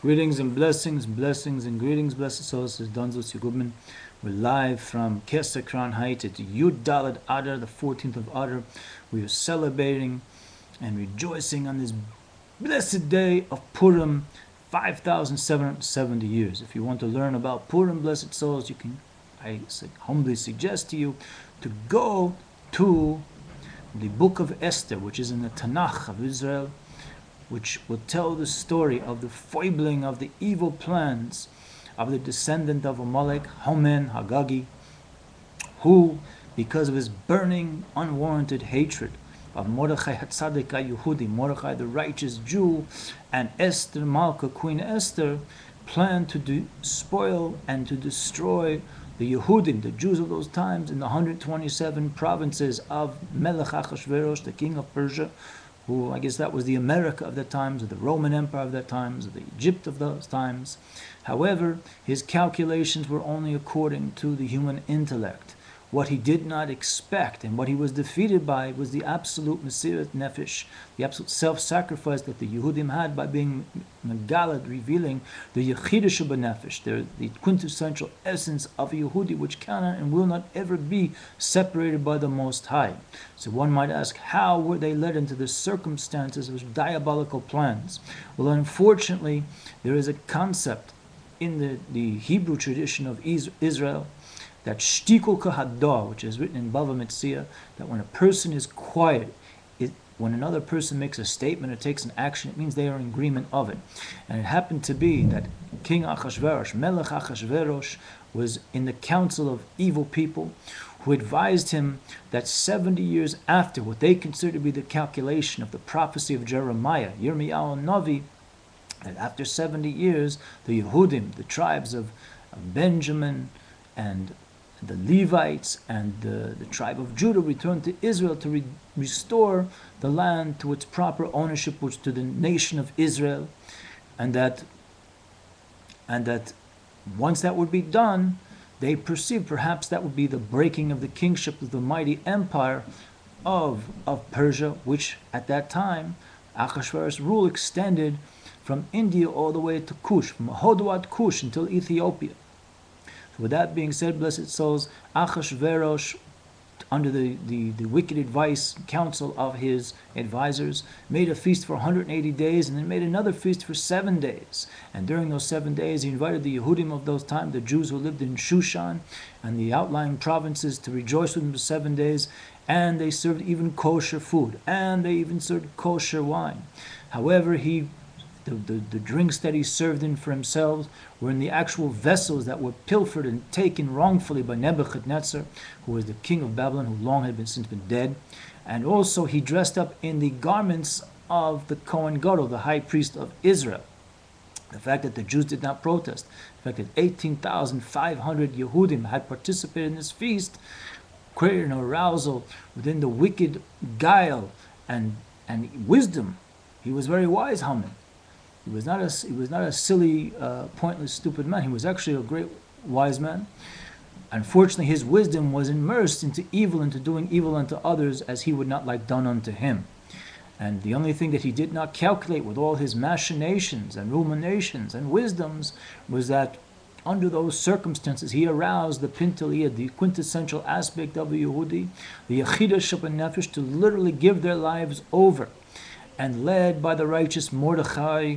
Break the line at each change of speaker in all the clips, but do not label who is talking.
Greetings and blessings, blessings and greetings, blessed souls. This is Donzos Yegubman. We're live from Keser Kran Height at Yud Daled Adar, the 14th of Adar. We are celebrating and rejoicing on this blessed day of Purim, 5,770 years. If you want to learn about Purim, blessed souls, I humbly suggest to you to go to the book of Esther, which is in the Tanakh of Israel, which will tell the story of the foiling of the evil plans of the descendant of Amalek, Haman Hagagi, who, because of his burning, unwarranted hatred of Mordechai Hatzadik Yehudi, Mordechai the righteous Jew, and Esther Malka, Queen Esther, planned to spoil and to destroy the Yehudim, the Jews of those times, in the 127 provinces of Melech Achashverosh, the king of Persia, who I guess that was the America of that times, or the Roman Empire of that times, or the Egypt of those times. However, his calculations were only according to the human intellect. What he did not expect and what he was defeated by was the absolute Mesirat Nefesh, the absolute self-sacrifice that the Yehudim had by being Megalad, revealing the Yechidah Nefesh, the quintessential essence of a Yehudi, which cannot and will not ever be separated by the Most High. So one might ask, how were they led into the circumstances of diabolical plans? Well, unfortunately, there is a concept in the Hebrew tradition of Israel, that shtikul kahador, which is written in Bava Metzia, that when a person is quiet, when another person makes a statement or takes an action, it means they are in agreement of it. And it happened to be that King Achashverosh, Melech Achashverosh, was in the council of evil people who advised him that 70 years after what they considered to be the calculation of the prophecy of Jeremiah, Yirmiyahu Navi, that after 70 years, the Yehudim, the tribes of Benjamin and the Levites and the tribe of Judah returned to Israel to restore the land to its proper ownership, which to the nation of Israel, and that once that would be done, they perceived perhaps that would be the breaking of the kingship of the mighty empire of Persia, which at that time Achashverosh's rule extended from India all the way to Kush, from Hodwat Kush until Ethiopia. With that being said, blessed souls, Achashverosh, under the wicked advice, counsel of his advisors, made a feast for 180 days and then made another feast for 7 days. And during those 7 days, he invited the Yehudim of those times, the Jews who lived in Shushan and the outlying provinces, to rejoice with him for 7 days. And they served even kosher food, and they even served kosher wine. However, the drinks that he served in for himself were in the actual vessels that were pilfered and taken wrongfully by Nebuchadnezzar, who was the king of Babylon, who long had since been dead. And also he dressed up in the garments of the Kohen Gadol, the high priest of Israel. The fact that the Jews did not protest, the fact that 18,500 Yehudim had participated in this feast, created an arousal within the wicked guile and wisdom. He was very wise, Haman. He was not a silly, pointless, stupid man. He was actually a great wise man. Unfortunately, his wisdom was immersed into evil, into doing evil unto others as he would not like done unto him. And the only thing that he did not calculate with all his machinations and ruminations and wisdoms was that under those circumstances he aroused the pintaliyah, the quintessential aspect of a Yehudi, the Yechidah Nefesh, to literally give their lives over. And led by the righteous Mordechai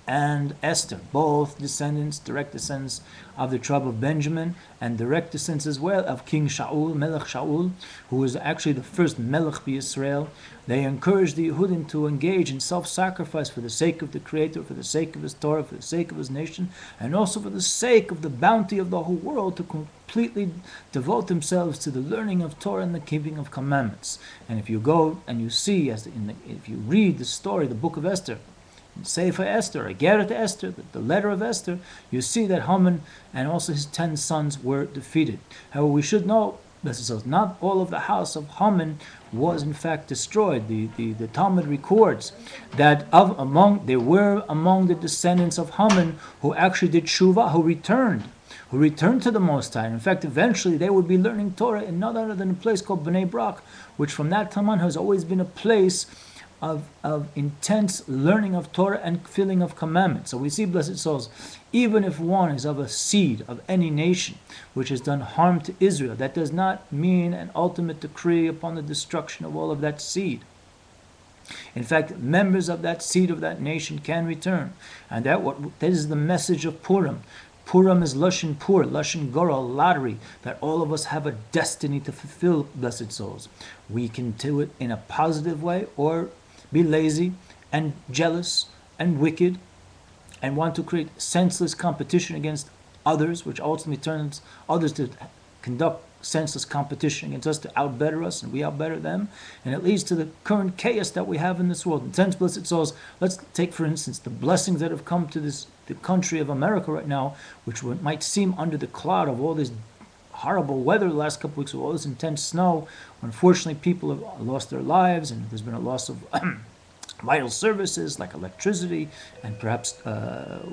and Esther, both direct descendants of the tribe of Benjamin, and direct descendants as well of King Shaul, Melech Shaul, who was actually the first Melech B'Yisrael. They encouraged the Yehudim to engage in self-sacrifice for the sake of the Creator, for the sake of His Torah, for the sake of His nation, and also for the sake of the bounty of the whole world, to completely devote themselves to the learning of Torah and the keeping of commandments. And if you go and you see, if you read the story, the book of Esther, Sefer Esther, Ageret Esther, the letter of Esther, you see that Haman and also his 10 sons were defeated. However, we should know, not all of the house of Haman was in fact destroyed. The Talmud records that there were among the descendants of Haman who actually did tshuva, who returned to the Most High. In fact, eventually they would be learning Torah in none other than a place called Bnei Brak, which from that time on has always been a place of intense learning of Torah and feeling of commandments. So we see, blessed souls, even if one is of a seed of any nation which has done harm to Israel, that does not mean an ultimate decree upon the destruction of all of that seed. In fact, members of that seed of that nation can return. And that is the message of Purim. Purim is Lashon Pur, Lashon Gora, lottery, that all of us have a destiny to fulfill, blessed souls. We can do it in a positive way or be lazy and jealous and wicked and want to create senseless competition against others, which ultimately turns others to conduct senseless competition against us, to outbetter us and we outbetter them, and it leads to the current chaos that we have in this world. And since, blessed souls, let's take for instance the blessings that have come to the country of America right now, which might seem under the cloud of all this horrible weather the last couple of weeks, with all this intense snow. Unfortunately, people have lost their lives, and there's been a loss of vital services like electricity and perhaps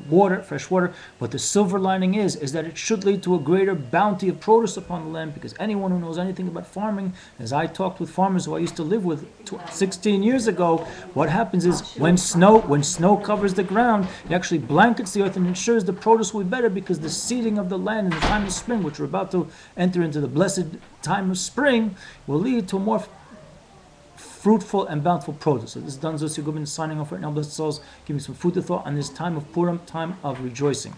water, fresh water. But the silver lining is that it should lead to a greater bounty of produce upon the land, because anyone who knows anything about farming, as I talked with farmers who I used to live with 16 years ago, what happens is when snow covers the ground, it actually blankets the earth and ensures the produce will be better, because the seeding of the land in the time of spring, which we're about to enter into the blessed time of spring, will lead to a more fruitful and bountiful produce. So this is Don Zossi Gubin signing off right now. Blessed souls, give me some food to thought on this time of Purim, time of rejoicing.